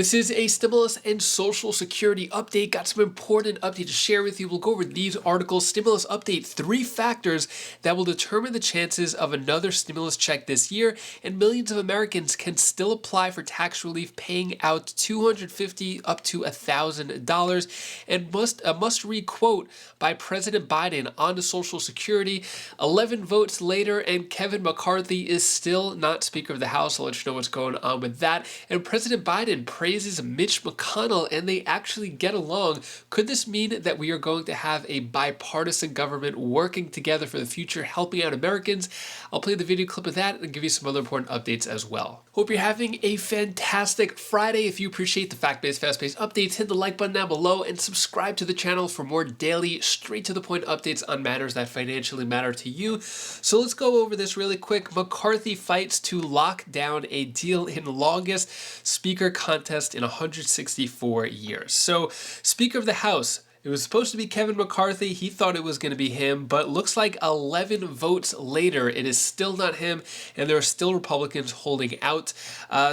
This is a stimulus and social security update. Got some important update to share with you. We'll go over these articles. Stimulus update, 3 factors that will determine the chances of another stimulus check this year, and millions of Americans can still apply for tax relief, paying out $250 up to $1,000. And a must-read quote by President Biden on the Social Security. 11 votes later, and Kevin McCarthy is still not Speaker of the House. I'll let you know what's going on with that. And President Biden praises Mitch McConnell, and they actually get along. Could this mean that we are going to have a bipartisan government working together for the future, helping out Americans? I'll play the video clip of that and give you some other important updates as well. Hope you're having a fantastic Friday. If you appreciate the fact-based, fast-paced updates, hit the like button down below and subscribe to the channel for more daily, straight-to-the-point updates on matters that financially matter to you. So let's go over this really quick. McCarthy fights to lock down a deal in longest Speaker contest in 164 years. So, Speaker of the House, it was supposed to be Kevin McCarthy. He thought it was going to be him, but looks like 11 votes later, it is still not him, and there are still Republicans holding out.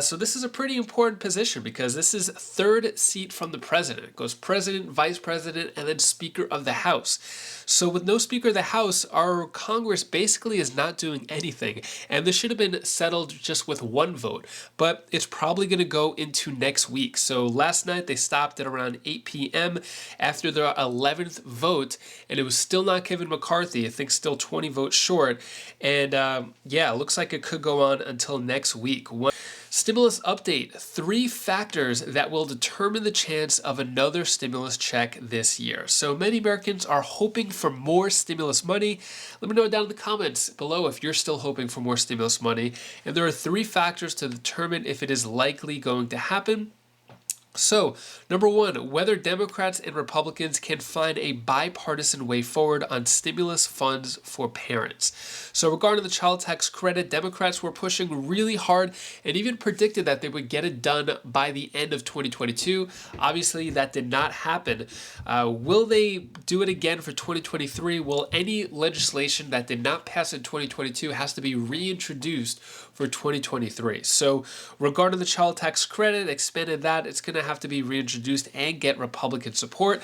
So this is a pretty important position because this is third seat from the president. It goes president, vice president, and then Speaker of the House. So with no Speaker of the House, our Congress basically is not doing anything, and this should have been settled just with one vote, but it's probably going to go into next week. So last night they stopped at around 8 p.m. after their 11th vote, and it was still not Kevin McCarthy. I think still 20 votes short, and yeah, it looks like it could go on until next week. Stimulus update, 3 factors that will determine the chance of another stimulus check this year. So many Americans are hoping for more stimulus money. Let me know down in the comments below if you're still hoping for more stimulus money. And there are 3 factors to determine if it is likely going to happen. So, number 1, whether Democrats and Republicans can find a bipartisan way forward on stimulus funds for parents. So, regarding the child tax credit, Democrats were pushing really hard and even predicted that they would get it done by the end of 2022. Obviously, that did not happen. Will they do it again for 2023? Well, any legislation that did not pass in 2022 has to be reintroduced for 2023. So, regarding the child tax credit, expanded that, it's going to have to be reintroduced and get Republican support,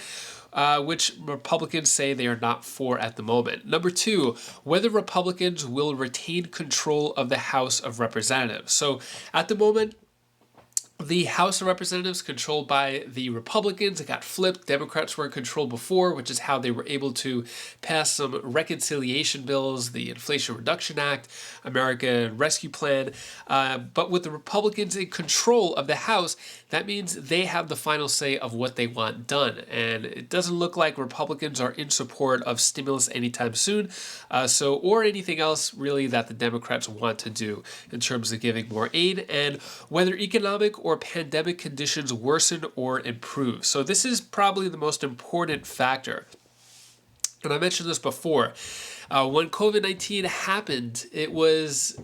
which Republicans say they are not for at the moment. Number 2, whether Republicans will retain control of the House of Representatives. So at the moment, the House of Representatives controlled by the Republicans. It got flipped. Democrats were in control before, which is how they were able to pass some reconciliation bills, the Inflation Reduction Act, American Rescue Plan. But with the Republicans in control of the House, that means they have the final say of what they want done. And it doesn't look like Republicans are in support of stimulus anytime soon, or anything else really that the Democrats want to do in terms of giving more aid, and whether economic or pandemic conditions worsen or improve. So this is probably the most important factor. And I mentioned this before. When COVID-19 happened, it was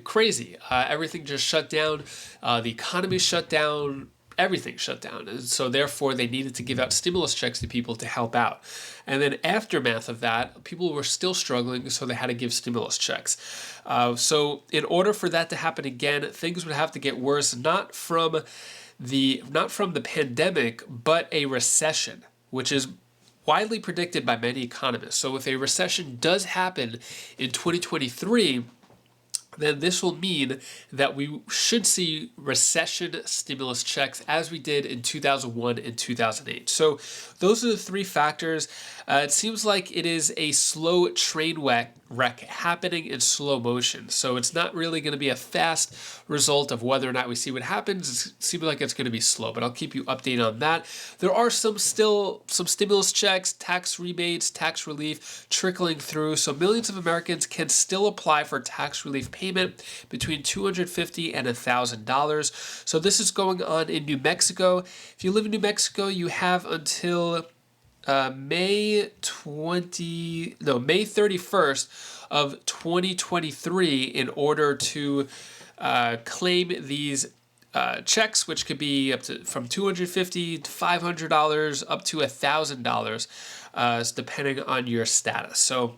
crazy. Everything just shut down. The economy shut down. Everything shut down. And so therefore they needed to give out stimulus checks to people to help out. And then aftermath of that, people were still struggling, so they had to give stimulus checks. So in order for that to happen again, things would have to get worse, not from the pandemic, but a recession, which is widely predicted by many economists. So if a recession does happen in 2023, then this will mean that we should see recession stimulus checks as we did in 2001 and 2008. So those are the 3 factors. It seems like it is a slow train wreck happening in slow motion. So it's not really going to be a fast result of whether or not we see what happens. It seems like it's going to be slow, but I'll keep you updated on that. There are some stimulus checks, tax rebates, tax relief trickling through. So millions of Americans can still apply for tax relief payment between $250 and $1,000. So this is going on in New Mexico. If you live in New Mexico, you have until May 31st of 2023 in order to claim these checks, which could be up to from $250 to $500 up to $1,000, depending on your status. So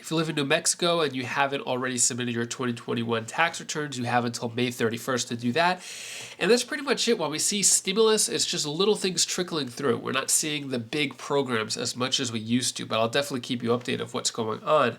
If you live in New Mexico and you haven't already submitted your 2021 tax returns, you have until May 31st to do that. And that's pretty much it. While we see stimulus, it's just little things trickling through. We're not seeing the big programs as much as we used to, but I'll definitely keep you updated of what's going on.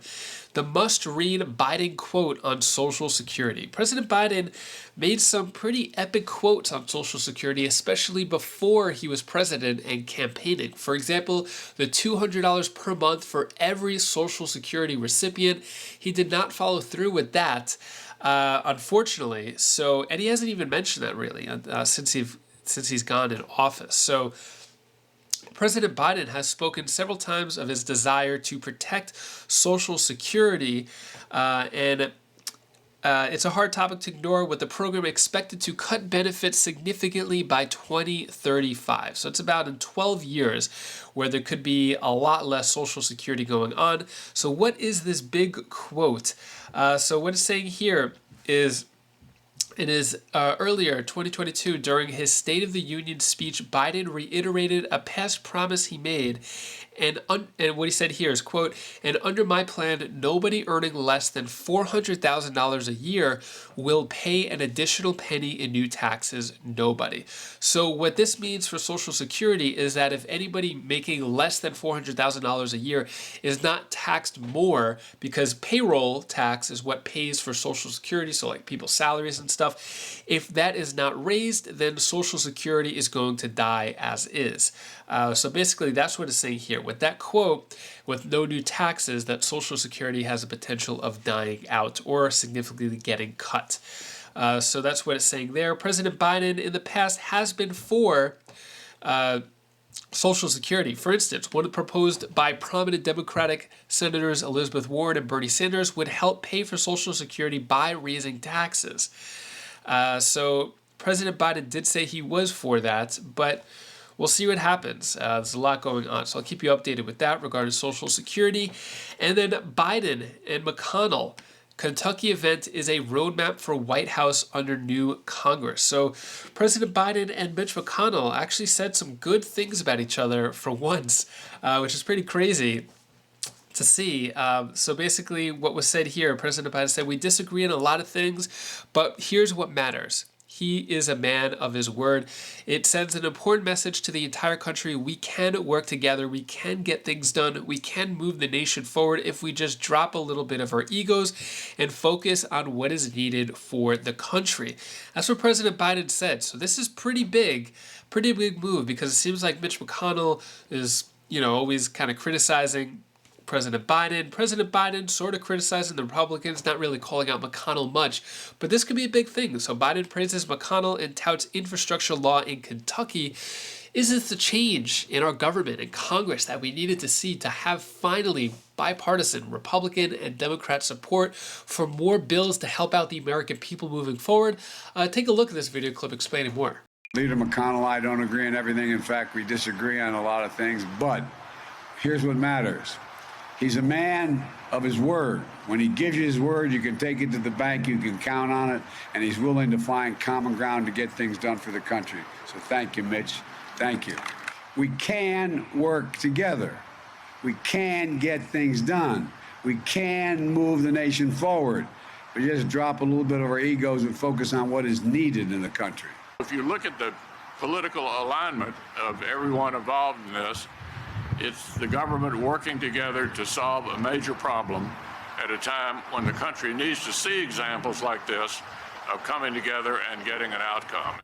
The must-read Biden quote on Social Security. President Biden made some pretty epic quotes on Social Security, especially before he was president and campaigning. For example, the $200 per month for every Social Security recipient. He did not follow through with that, unfortunately. So, and he hasn't even mentioned that really since he's gone in office. So, President Biden has spoken several times of his desire to protect Social Security, and it's a hard topic to ignore, with the program expected to cut benefits significantly by 2035. So it's about in 12 years where there could be a lot less Social Security going on. So what is this big quote? So what it's saying here is, it is earlier, 2022, during his State of the Union speech, Biden reiterated a past promise he made. And what he said here is, quote, "And under my plan, nobody earning less than $400,000 a year will pay an additional penny in new taxes. Nobody." So what this means for Social Security is that if anybody making less than $400,000 a year is not taxed more, because payroll tax is what pays for Social Security, so like people's salaries and stuff, if that is not raised, then Social Security is going to die as is. So basically, that's what it's saying here. With that quote, with no new taxes, that Social Security has a potential of dying out or significantly getting cut. So that's what it's saying there. President Biden in the past has been for Social Security. For instance, one proposed by prominent Democratic Senators Elizabeth Warren and Bernie Sanders would help pay for Social Security by raising taxes. So President Biden did say he was for that, but we'll see what happens. There's a lot going on, so I'll keep you updated with that regarding Social Security. And then Biden and McConnell. Kentucky event is a roadmap for White House under new Congress. So President Biden and Mitch McConnell actually said some good things about each other for once, which is pretty crazy to see. So basically what was said here, President Biden said, "We disagree on a lot of things, but here's what matters. He is a man of his word. It sends an important message to the entire country. We can work together. We can get things done. We can move the nation forward if we just drop a little bit of our egos and focus on what is needed for the country." That's what President Biden said. So this is pretty big move, because it seems like Mitch McConnell is, always kind of criticizing President Biden sort of criticizing the Republicans, not really calling out McConnell much, but this could be a big thing. So Biden praises McConnell and touts infrastructure law in Kentucky. Is this the change in our government and Congress that we needed to see to have finally bipartisan Republican and Democrat support for more bills to help out the American people moving forward? Take a look at this video clip explaining more. Leader McConnell and I don't agree on everything. In fact, we disagree on a lot of things, but here's what matters. He's a man of his word. When he gives you his word, you can take it to the bank, you can count on it, and he's willing to find common ground to get things done for the country. So thank you, Mitch. Thank you. We can work together. We can get things done. We can move the nation forward. We just drop a little bit of our egos and focus on what is needed in the country. If you look at the political alignment of everyone involved in this, it's the government working together to solve a major problem at a time when the country needs to see examples like this of coming together and getting an outcome.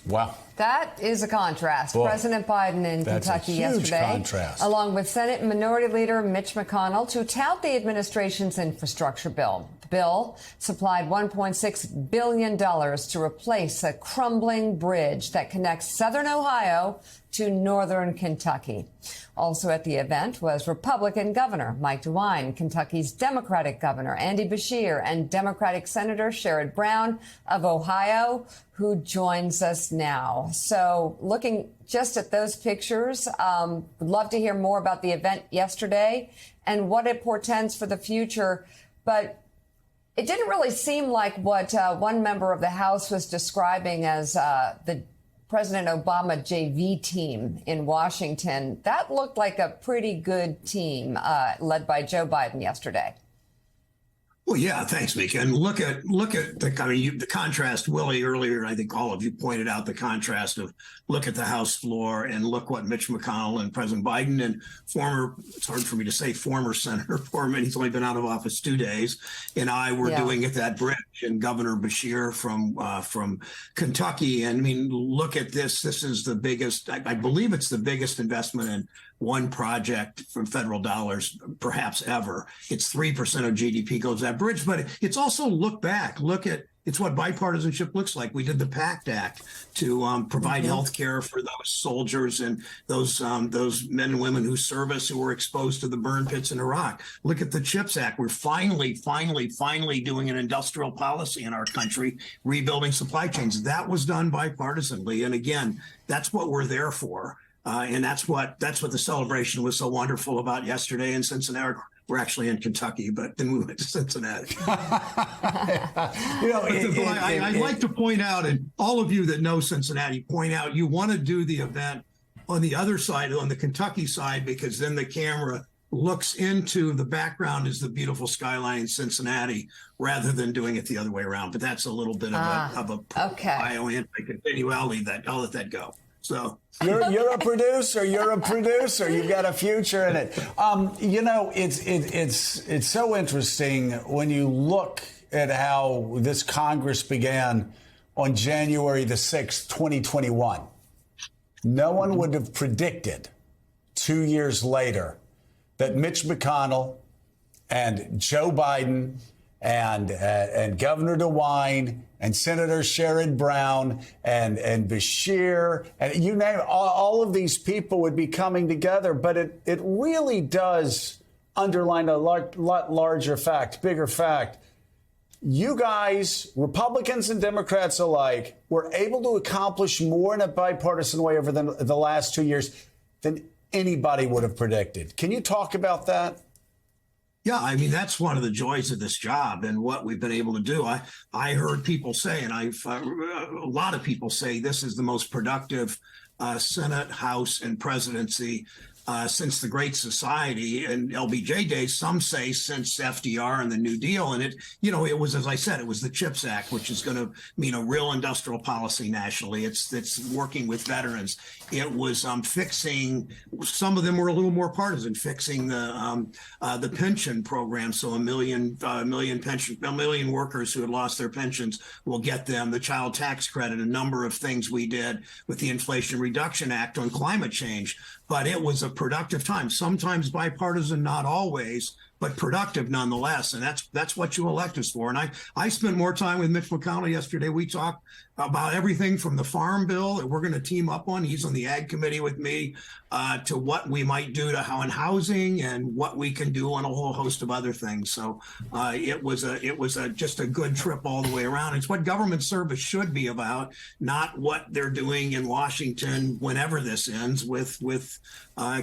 Wow. That is a contrast. Boy, President Biden in Kentucky yesterday, contrast. along with Senate Minority Leader Mitch McConnell, to tout the administration's infrastructure bill. The bill supplied $1.6 billion to replace a crumbling bridge that connects southern Ohio to northern Kentucky. Also at the event was Republican Governor Mike DeWine, Kentucky's Democratic Governor Andy Beshear, and Democratic Senator Sherrod Brown of Ohio, who joins us now. So looking just at those pictures, would love to hear more about the event yesterday and what it portends for the future. But it didn't really seem like what one member of the House was describing as the President Obama JV team in Washington. That looked like a pretty good team led by Joe Biden yesterday. Well, yeah, thanks, Mika. And look at the contrast, Willie, earlier, I think all of you pointed out the contrast of look at the House floor and look what Mitch McConnell and President Biden and it's hard for me to say former Senator Foreman, he's only been out of office 2 days, and I were doing at that bridge, and Governor Beshear from Kentucky. And I mean, look at this. This is the biggest, I believe it's the biggest investment in one project from federal dollars, perhaps ever. It's 3% of GDP goes that bridge, but it's also look back. It's what bipartisanship looks like. We did the PACT Act to provide health care for those soldiers and those men and women who serve us, who were exposed to the burn pits in Iraq. Look at the CHIPS Act. We're finally doing an industrial policy in our country, rebuilding supply chains. That was done bipartisanly. And again, that's what we're there for. And that's what the celebration was so wonderful about yesterday in Cincinnati. We're actually in Kentucky, but then we went to Cincinnati. I'd like to point out, and all of you that know Cincinnati, point out you want to do the event on the other side, on the Kentucky side, because then the camera looks into the background is the beautiful skyline in Cincinnati, rather than doing it the other way around. But that's a little bit of a bio anti-continue. I'll let that go. So you're a producer. You've got a future in it. It's so interesting when you look at how this Congress began on January the 6th, 2021. No one would have predicted 2 years later that Mitch McConnell and Joe Biden and Governor DeWine and Senator Sherrod Brown and Beshear and you name it, all of these people would be coming together. But it really does underline a lot larger fact, bigger fact. You guys, Republicans and Democrats alike, were able to accomplish more in a bipartisan way over the last 2 years than anybody would have predicted. Can you talk about that? Yeah, I mean, that's one of the joys of this job and what we've been able to do. I heard people say, and a lot of people say, this is the most productive Senate, House, and presidency since the Great Society and LBJ days. Some say since FDR and the New Deal. And it was, as I said, it was the CHIPS Act, which is going to mean a real industrial policy nationally. It's working with veterans. It was fixing, some of them were a little more partisan, fixing the pension program. So a million workers who had lost their pensions will get them, the child tax credit, a number of things we did with the Inflation Reduction Act on climate change. But it was a productive time, sometimes bipartisan, not always, but productive nonetheless. And that's what you elect us for. And I spent more time with Mitch McConnell yesterday. We talked about everything from the farm bill that we're going to team up on. He's on the ag committee with me, to what we might do to how in housing and what we can do on a whole host of other things. So it was just a good trip all the way around. It's what government service should be about, not what they're doing in Washington whenever this ends with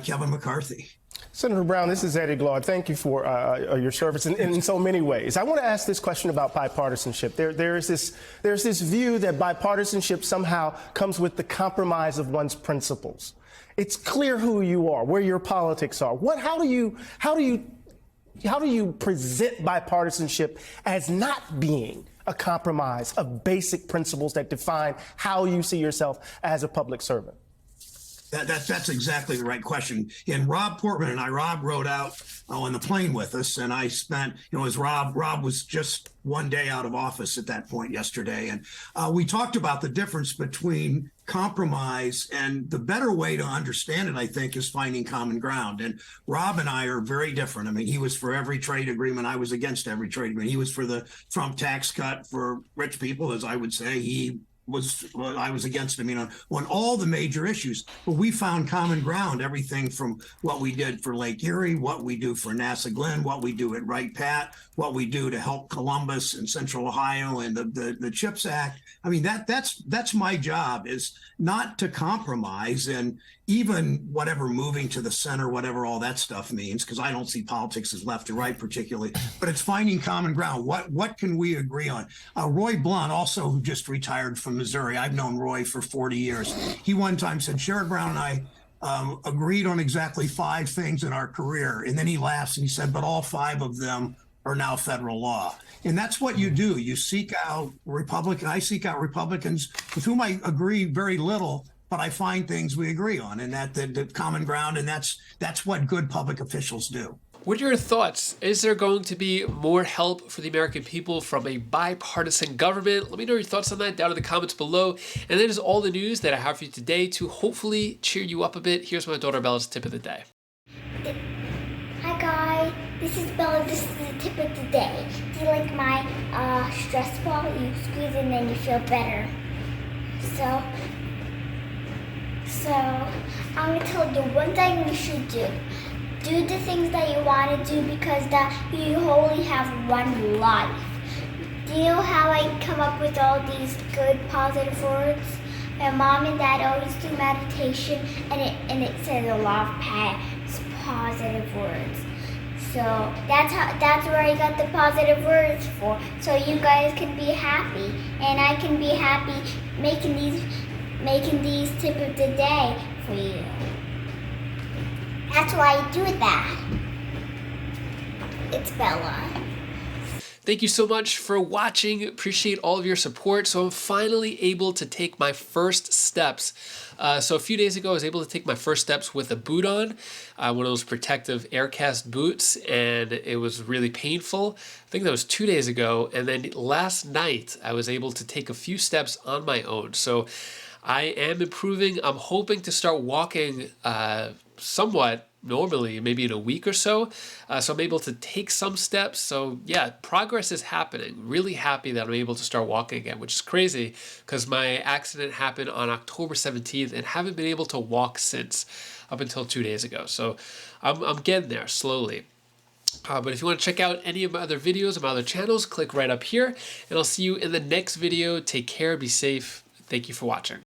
Kevin McCarthy. Senator Brown, this is Eddie Glaude. Thank you for your service in so many ways. I want to ask this question about bipartisanship. There's this view that bipartisanship somehow comes with the compromise of one's principles. It's clear who you are, where your politics are. How do you present bipartisanship as not being a compromise of basic principles that define how you see yourself as a public servant? That's exactly the right question. And Rob Portman and Rob rode out on the plane with us, and I spent, as Rob was just 1 day out of office at that point yesterday, and we talked about the difference between compromise and the better way to understand it, I think, is finding common ground. And Rob and I are very different. I mean, he was for every trade agreement. I was against every trade agreement. He was for the Trump tax cut for rich people, as I would say. I was against him, on all the major issues. But we found common ground, everything from what we did for Lake Erie, what we do for NASA Glenn, what we do at Wright Pat, what we do to help Columbus and Central Ohio, and the CHIPS Act. I mean, that's my job, is not to compromise, and even whatever moving to the center, whatever all that stuff means, because I don't see politics as left or right particularly, but it's finding common ground. What can we agree on? Roy Blunt, also who just retired from Missouri. I've known Roy for 40 years. He one time said, Sherrod Brown and I agreed on exactly 5 things in our career. And then he laughs and he said, but all 5 of them are now federal law. And that's what you do. You seek out I seek out Republicans with whom I agree very little, but I find things we agree on, and that the common ground, and that's what good public officials do. What are your thoughts? Is there going to be more help for the American people from a bipartisan government? Let me know your thoughts on that down in the comments below. And that is all the news that I have for you today to hopefully cheer you up a bit. Here's my daughter Bella's tip of the day. Hi guys, this is Bella. This is the tip of the day. Do you like my stress ball? You squeeze it and then you feel better. So I'm going to tell you one thing you should do. Do the things that you want to do because you only have one life. Do you know how I come up with all these good positive words? My mom and dad always do meditation, and it says a lot of positive words. So that's where I got the positive words for. So you guys can be happy, and I can be happy making these tip of the day for you. That's why I do that. It's Bella. Thank you so much for watching. Appreciate all of your support. So I'm finally able to take my first steps. So a few days ago, I was able to take my first steps with a boot on, one of those protective aircast boots, and it was really painful. I think that was 2 days ago. And then last night, I was able to take a few steps on my own. So I am improving. I'm hoping to start walking somewhat normally, maybe in a week or so. So I'm able to take some steps. So yeah, progress is happening. Really happy that I'm able to start walking again, which is crazy because my accident happened on October 17th and haven't been able to walk since, up until 2 days ago. So I'm getting there slowly. But if you want to check out any of my other videos, my other channels, click right up here, and I'll see you in the next video. Take care, be safe. Thank you for watching.